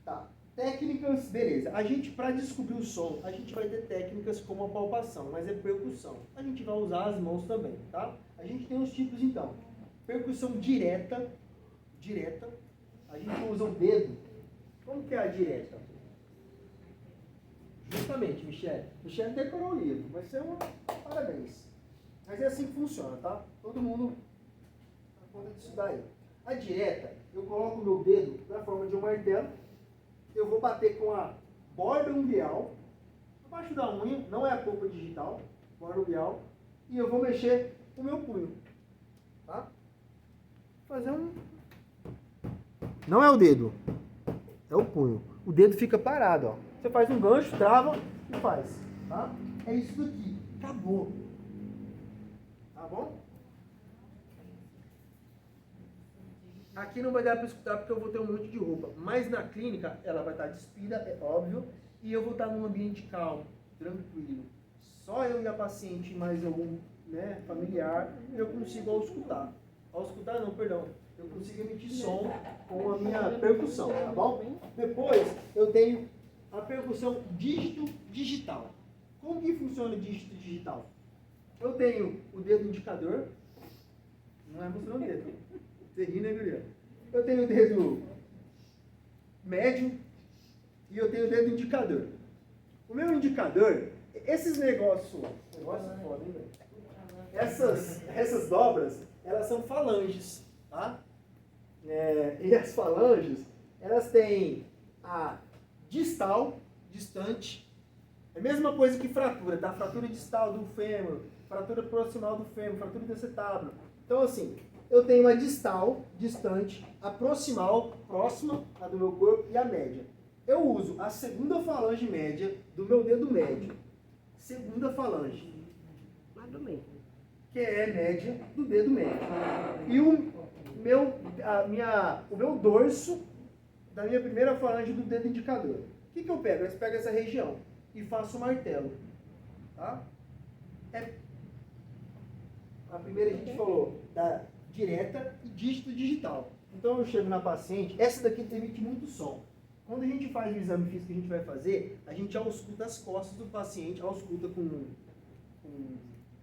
Tá. Técnicas, beleza. A gente, para descobrir o som, a gente vai ter técnicas como a palpação, mas é percussão. A gente vai usar as mãos também, tá? A gente tem os tipos, então. Percussão direta. A gente usa o dedo. Como que é a direta? Justamente, Michele. Michele decorou o livro. Vai ser parabéns. Mas é assim que funciona, tá? Todo mundo dá conta disso daí. A direta, eu coloco o meu dedo na forma de um martelo. Eu vou bater com a borda umbial, abaixo da unha, não é a polpa digital, borda umbial, e eu vou mexer com o meu punho, tá? Fazer um... Não é o dedo, é o punho. O dedo fica parado, ó. Você faz um gancho, trava e faz, tá? É isso daqui, acabou. Tá bom? Aqui não vai dar para escutar porque eu vou ter um monte de roupa. Mas na clínica ela vai estar despida, é óbvio. E eu vou estar num ambiente calmo, tranquilo. Só eu e a paciente, mais algum familiar, eu consigo escutar. Escutar não, perdão. Eu consigo emitir som com a minha percussão, tá bom? Depois eu tenho a percussão dígito-digital. Como que funciona o dígito-digital? Eu tenho o dedo indicador. Não é mostrando o dedo. Você ri, né, Guilherme? Eu tenho o dedo médio e eu tenho o dedo indicador. O meu indicador, esses negócios foda, hein, velho? Essas dobras, elas são falanges, tá? E as falanges, elas têm a distal, distante, é a mesma coisa que fratura, tá? Fratura distal do fêmur, fratura proximal do fêmur, fratura do acetábulo. Então, assim, eu tenho a distal, distante, a proximal, próxima a do meu corpo, e a média. Eu uso a segunda falange média do meu dedo médio. Segunda falange. Que é média do dedo médio. E o meu dorso da minha primeira falange do dedo indicador. O que eu pego? Eu pego essa região e faço o martelo. Tá? A primeira a gente falou da direta e dígito digital. Então eu chego na paciente, essa daqui emite muito som. Quando a gente faz o exame físico que a gente vai fazer, a gente ausculta as costas do paciente, ausculta com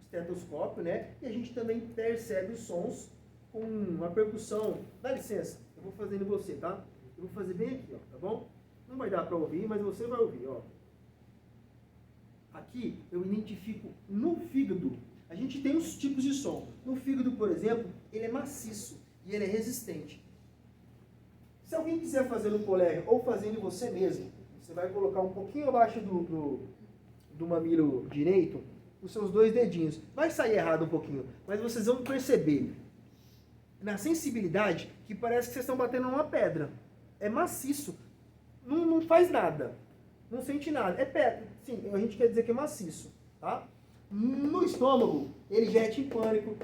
estetoscópio, né? E a gente também percebe os sons com uma percussão. Dá licença, eu vou fazer em você, tá? Eu vou fazer bem aqui, ó, tá bom? Não vai dar para ouvir, mas você vai ouvir, ó. Aqui eu identifico no fígado. A gente tem os tipos de som. No fígado, por exemplo, ele é maciço e ele é resistente. Se alguém quiser fazer no colega ou fazendo você mesmo, você vai colocar um pouquinho abaixo do mamilo direito os seus 2 dedinhos. Vai sair errado um pouquinho, mas vocês vão perceber na sensibilidade que parece que vocês estão batendo numa pedra. É maciço. Não faz nada. Não sente nada. É pedra. Sim, a gente quer dizer que é maciço. Tá? No estômago, ele já entra em pânico.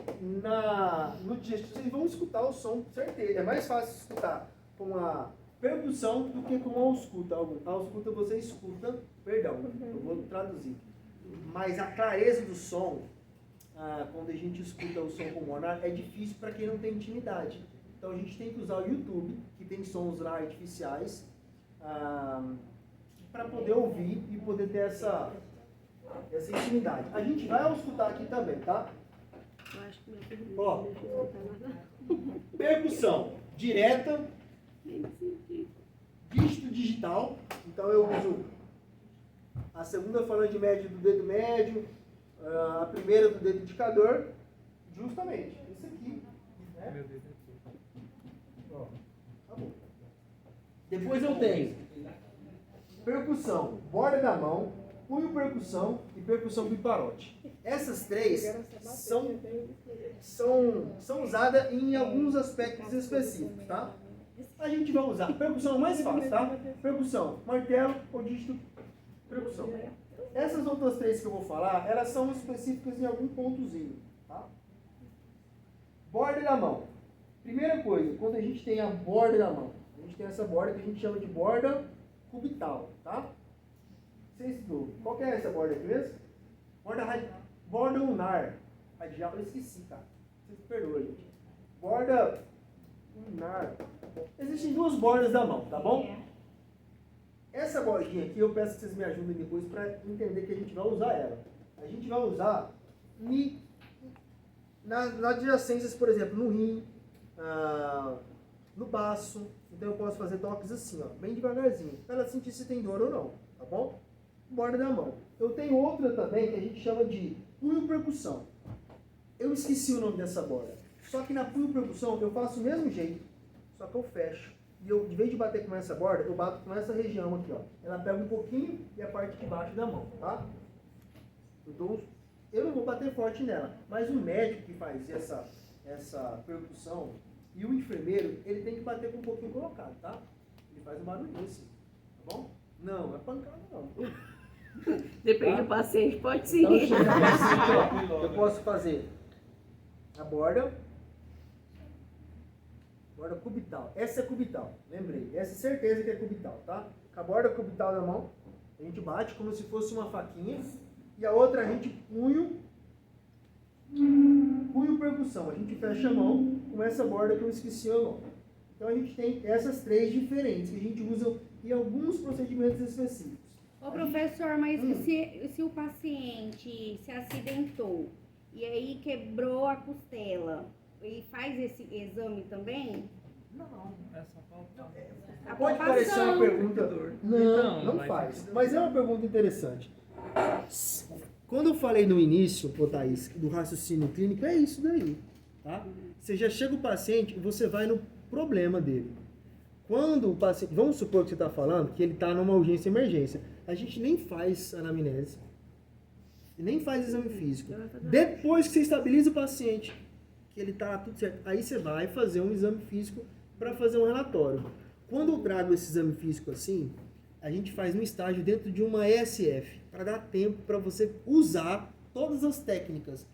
No digestivo, vocês vão escutar o som, certeza. É mais fácil escutar com a percussão do que com a ausculta. A ausculta você escuta, perdão, eu vou traduzir. Mas a clareza do som, quando a gente escuta o som pulmonar, é difícil para quem não tem intimidade. Então a gente tem que usar o YouTube, que tem sons lá artificiais, para poder ouvir e poder ter essa intimidade. A gente vai auscultar aqui também, tá? Ó, percussão direta, dígito digital. Então eu uso a segunda falange média do dedo médio, a primeira do dedo indicador, justamente esse aqui, né? Meu Deus, aqui. Ó, tá bom. Depois eu tenho percussão, borda da mão, punho percussão e percussão biparote. Essas três são usadas em alguns aspectos específicos, tá? A gente vai usar percussão mais fácil, tá? Percussão, martelo ou dígito, percussão. Essas outras três que eu vou falar, elas são específicas em algum pontozinho, tá? Borda da mão. Primeira coisa, quando a gente tem a borda da mão, a gente tem essa borda que a gente chama de borda cubital, tá? Você estudou. Qual que é essa borda aqui mesmo? Borda ulnar. Radial, eu esqueci, cara. Vocês me perdoam, gente. Borda ulnar. Existem 2 bordas da mão, tá bom? Essa bordinha aqui, eu peço que vocês me ajudem depois para entender que a gente vai usar ela. A gente vai usar nas adjacências, por exemplo, no rim, no baço. Então eu posso fazer toques assim, ó, bem devagarzinho, para ela sentir se tem dor ou não, tá bom? Borda da mão. Eu tenho outra também que a gente chama de punho percussão. Eu esqueci o nome dessa borda. Só que na punho percussão eu faço o mesmo jeito, só que eu fecho. E eu, de vez de bater com essa borda, eu bato com essa região aqui, ó. Ela pega um pouquinho e a parte de baixo da mão, tá? Então, eu não vou bater forte nela, mas o médico que faz essa percussão e o enfermeiro, ele tem que bater com um pouquinho colocado, tá? Ele faz um barulhinho assim, tá bom? Não, é pancada não. Depende do paciente, pode sim. Então, chega no paciente, ó, eu posso fazer a borda cubital. Essa é cubital, lembrei. Essa é certeza que é cubital, tá? Com a borda cubital na mão, a gente bate como se fosse uma faquinha. E a outra a gente punho percussão. A gente fecha a mão com essa borda que eu esqueci o nome. Então a gente tem essas três diferentes que a gente usa em alguns procedimentos específicos. Ô professor, mas se o paciente se acidentou e aí quebrou a costela, ele faz esse exame também? Não. É só faltar. Pode parecer uma pergunta. Não faz. Mas é uma pergunta interessante. Quando eu falei no início, Thaís, do raciocínio clínico, é isso daí. Tá? Você já chega o paciente e você vai no problema dele. Quando o paciente, vamos supor que você está falando que ele está numa urgência e emergência, a gente nem faz anamnese, nem faz exame físico. Depois que você estabiliza o paciente, que ele tá tudo certo. Aí você vai fazer um exame físico para fazer um relatório. Quando eu trago esse exame físico assim, a gente faz um estágio dentro de uma ESF, para dar tempo para você usar todas as técnicas.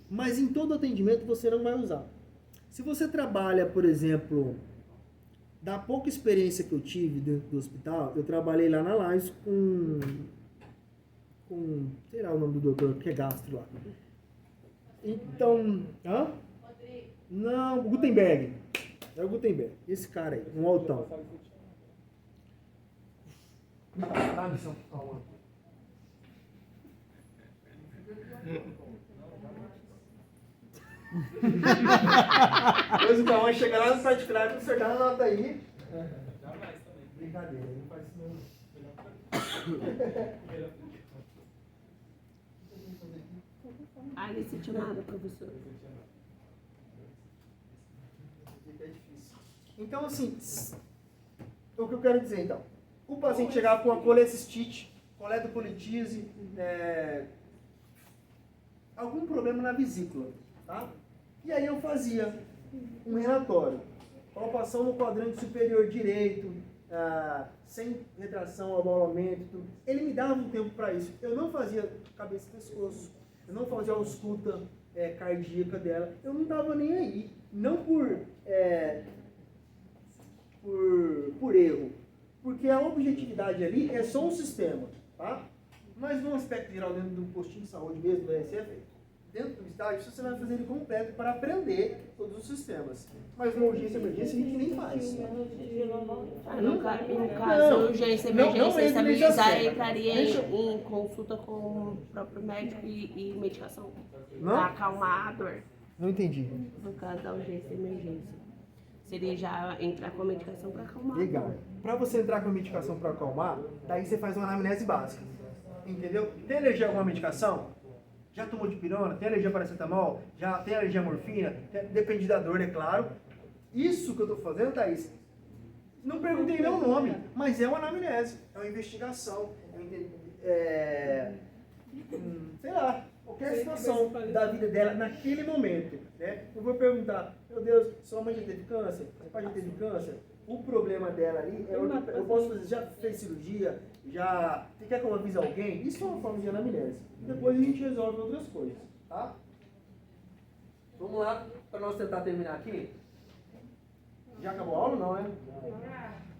Mas em todo atendimento você não vai usar. Se você trabalha, por exemplo, da pouca experiência que eu tive dentro do hospital, eu trabalhei lá na Lais com sei lá o nome do doutor, que é gastro lá. Então, não, o Gutenberg. É o Gutenberg, esse cara aí, um altão. Dá missão pro Cauã. Depois o Cauã chega lá no particular e consertar a nota aí. Jamais também. Brincadeira, não faz isso não. Ah, nesse chamado, professor. É difícil. Então, assim, o que eu quero dizer, então, o paciente chegava com a colecistite, coledopolitise, algum problema na vesícula, tá? E aí eu fazia um relatório, palpação no quadrante superior direito, sem retração, abaulamento, ele me dava um tempo para isso. Eu não fazia cabeça e pescoço, eu não fazia a ausculta cardíaca dela, eu não estava nem aí, não por erro, porque a objetividade ali é só um sistema, tá? Mas no aspecto geral, dentro do postinho de saúde mesmo, do SF, dentro do estágio, você vai fazer ele completo para aprender todos os sistemas. Mas no urgência e emergência a gente nem faz. No caso, urgência e emergência estabilizar entraria em consulta com o próprio médico e medicação para acalmar a dor. Não entendi. No caso da urgência e emergência. Seria já entrar com a medicação para acalmar. Legal. Para você entrar com a medicação para acalmar, daí você faz uma anamnese básica. Entendeu? Tem alergia a alguma medicação? Já tomou dipirona? Tem alergia a paracetamol? Já tem alergia a morfina? Depende da dor, é claro. Isso que eu estou fazendo, Thaís, não perguntei meu nome, mas é uma anamnese, é uma investigação, sei lá, qualquer situação da vida dela naquele momento, né? Eu vou perguntar, meu Deus, sua mãe já teve câncer? Seu pai já teve câncer? O problema dela ali é eu posso fazer, já fez cirurgia? Já, você quer que eu avise alguém? Isso é uma forma de anamnese. Depois a gente resolve outras coisas, tá? Vamos lá, para nós tentar terminar aqui. Já acabou a aula, não, né?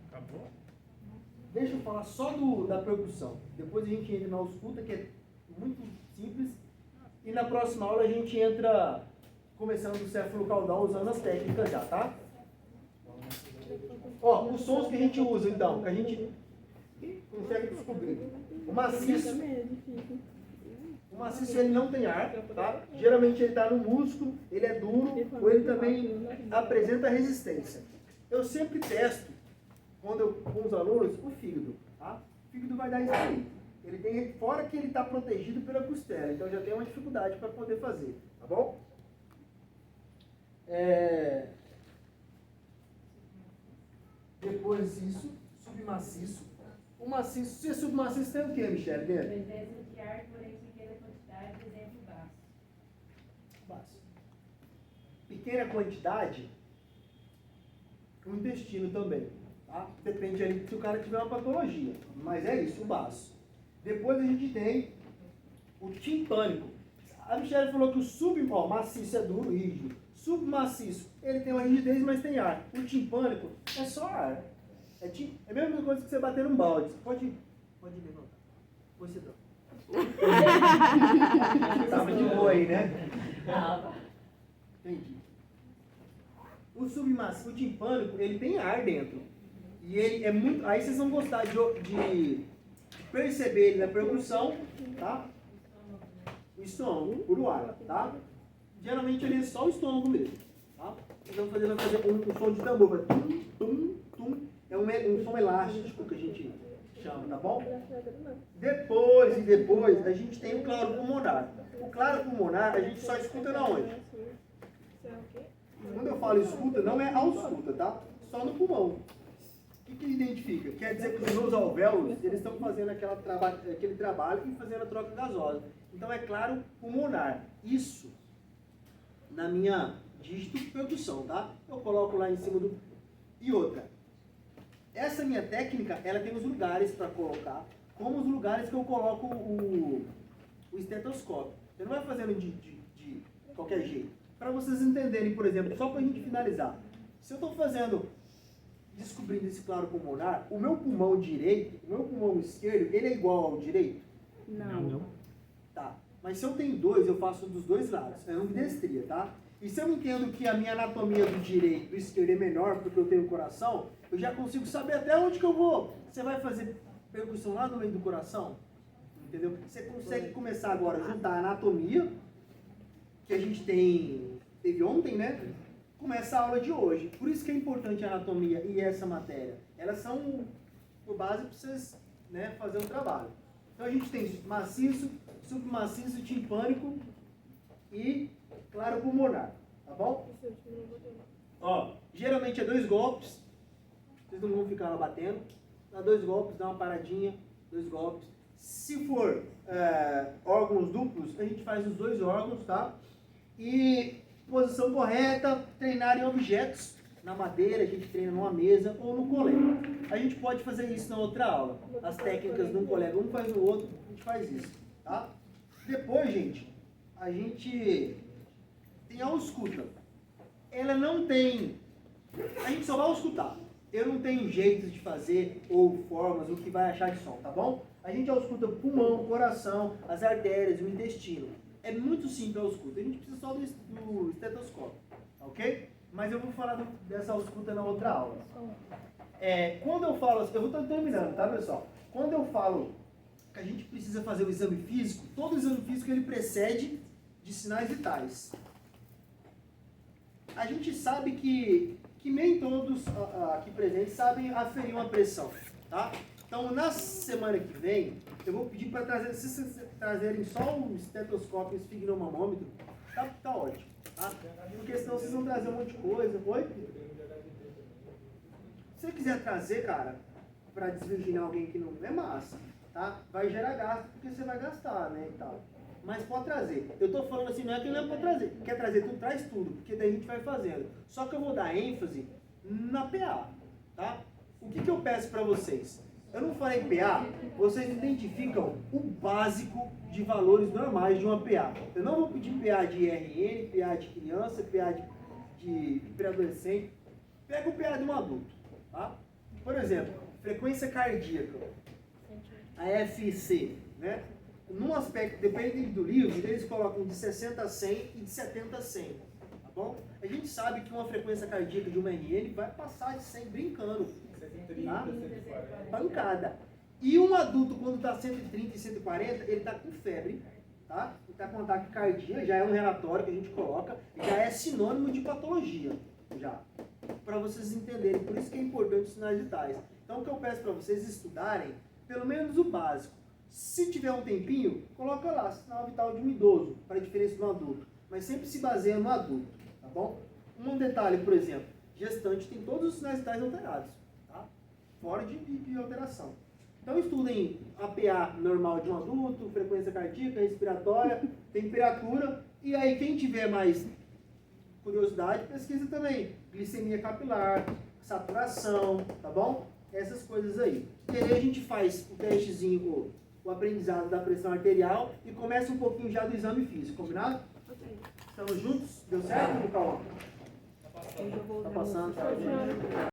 Acabou? Deixa eu falar só da percussão. Depois a gente entra na ausculta, que é muito simples. E na próxima aula a gente entra começando o céfalo caudal usando as técnicas já, tá? Ó, os sons que a gente usa, então, que a gente consegue descobrir. O maciço ele não tem ar, tá? Geralmente ele está no músculo, ele é duro, ou ele também apresenta resistência. Eu sempre testo, com os alunos, o fígado, tá? O fígado vai dar isso aí. Ele tem, fora que ele está protegido pela costela, então já tem uma dificuldade para poder fazer, tá bom? Depois isso, submaciço. O maciço, se é submaciço, tem o que, Michele, dentro? Presença de ar, porém pequena quantidade, por exemplo, baço. Pequena quantidade, o intestino também, tá? Depende ali se o cara tiver uma patologia, mas é isso, o baço. Depois a gente tem o timpânico. A Michele falou que o submaciço é duro, rígido. Submaciço, ele tem uma rigidez, mas tem ar. O timpânico é só ar. É a mesma coisa que você bater num balde. Pode levantar. Você não. Tava de boa aí, né? Entendi. O submaciço, o timpânico, ele tem ar dentro. E ele é muito... Aí vocês vão gostar de perceber ele na percussão, tá? O estômago, puro ar, tá? Geralmente ele é só o estômago mesmo, tá? Então vai fazer um som de tambor, vai tum, tum, tum. É um som elástico que a gente chama, tá bom? Depois a gente tem o claro pulmonar. O claro pulmonar a gente só escuta na onde? Quando eu falo escuta, não é ausculta, tá? Só no pulmão. O que identifica? Quer dizer que os meus alvéolos, eles estão fazendo aquele trabalho e fazendo a troca gasosa. Então é claro pulmonar. Isso, na minha dígito, percussão, tá? Eu coloco lá em cima do... E outra, essa minha técnica, ela tem os lugares para colocar, como os lugares que eu coloco o estetoscópio. Você não vai fazendo de qualquer jeito. Para vocês entenderem, por exemplo, só para a gente finalizar. Se eu estou descobrindo esse claro pulmonar, o meu pulmão direito, o meu pulmão esquerdo, ele é igual ao direito? Não. Tá. Mas se eu tenho dois, eu faço dos dois lados. É ambidestria, tá? E se eu entendo que a minha anatomia do direito e do esquerdo é menor porque eu tenho coração, eu já consigo saber até onde que eu vou. Você vai fazer percussão lá no meio do coração? Entendeu? Você consegue começar agora a juntar a anatomia, que a gente teve ontem, né? Começa a aula de hoje. Por isso que é importante a anatomia e essa matéria. Elas são por base para vocês, né, fazer um trabalho. Então a gente tem maciço, submaciço, timpânico e claro pulmonar, tá bom? Ó, geralmente é 2 golpes, vocês não vão ficar lá batendo. Dá 2 golpes, dá uma paradinha, 2 golpes. Se for órgãos duplos, a gente faz os 2 órgãos, tá? E posição correta, treinar em objetos, na madeira, a gente treina numa mesa ou no colega. A gente pode fazer isso na outra aula. As técnicas de um colega, um faz no outro, a gente faz isso, tá? Depois, gente, a gente tem a ausculta. Ela não tem... A gente só vai auscultar. Eu não tenho jeitos de fazer ou formas, o que vai achar de som, tá bom? A gente ausculta o pulmão, o coração, as artérias, o intestino. É muito simples a ausculta. A gente precisa só do estetoscópio, ok? Mas eu vou falar dessa ausculta na outra aula. Quando eu falo... Eu vou estar terminando, tá, pessoal? Quando eu falo que a gente precisa fazer o exame físico, todo exame físico ele precede de sinais vitais. A gente sabe que nem todos aqui presentes sabem aferir uma pressão, tá? Então, na semana que vem, eu vou pedir para vocês trazerem só o estetoscópio e o esfigmomômetro, tá ótimo, tá? Porque senão vocês vão trazer um monte de coisa, oi? Se você quiser trazer, cara, para desvirginar alguém que não é massa, tá? Vai gerar gasto, porque você vai gastar, né, e tal. Mas pode trazer. Eu tô falando assim, não é que não é para trazer. Quer trazer tudo, traz tudo, porque daí a gente vai fazendo. Só que eu vou dar ênfase na PA, tá? O que eu peço para vocês? Eu não falei PA, vocês identificam o básico de valores normais de uma PA. Eu não vou pedir PA de IRN, PA de criança, PA de pré-adolescente. Pega o PA de um adulto, tá? Por exemplo, frequência cardíaca, a FC, né? Num aspecto, dependendo do livro, eles colocam de 60 a 100 e de 70 a 100, tá bom? A gente sabe que uma frequência cardíaca de uma RN vai passar de 100 brincando, tá? Pancada. E um adulto, quando está 130 e 140, ele está com febre, tá? Ele está com ataque cardíaco, já é um relatório que a gente coloca, já é sinônimo de patologia, já. Para vocês entenderem, por isso que é importante os sinais vitais. Então, o que eu peço para vocês estudarem, pelo menos o básico. Se tiver um tempinho, coloca lá, sinal vital de um idoso, para a diferença do adulto. Mas sempre se baseia no adulto, tá bom? Um detalhe, por exemplo, gestante tem todos os sinais vitais alterados, tá? Fora de alteração. Então estudem a PA normal de um adulto, frequência cardíaca, respiratória, temperatura, e aí quem tiver mais curiosidade, pesquisa também. Glicemia capilar, saturação, tá bom? Essas coisas aí. E aí a gente faz o testezinho, o aprendizado da pressão arterial e começa um pouquinho já do exame físico, combinado? Estamos juntos? Deu certo, Lucão? Tá passando.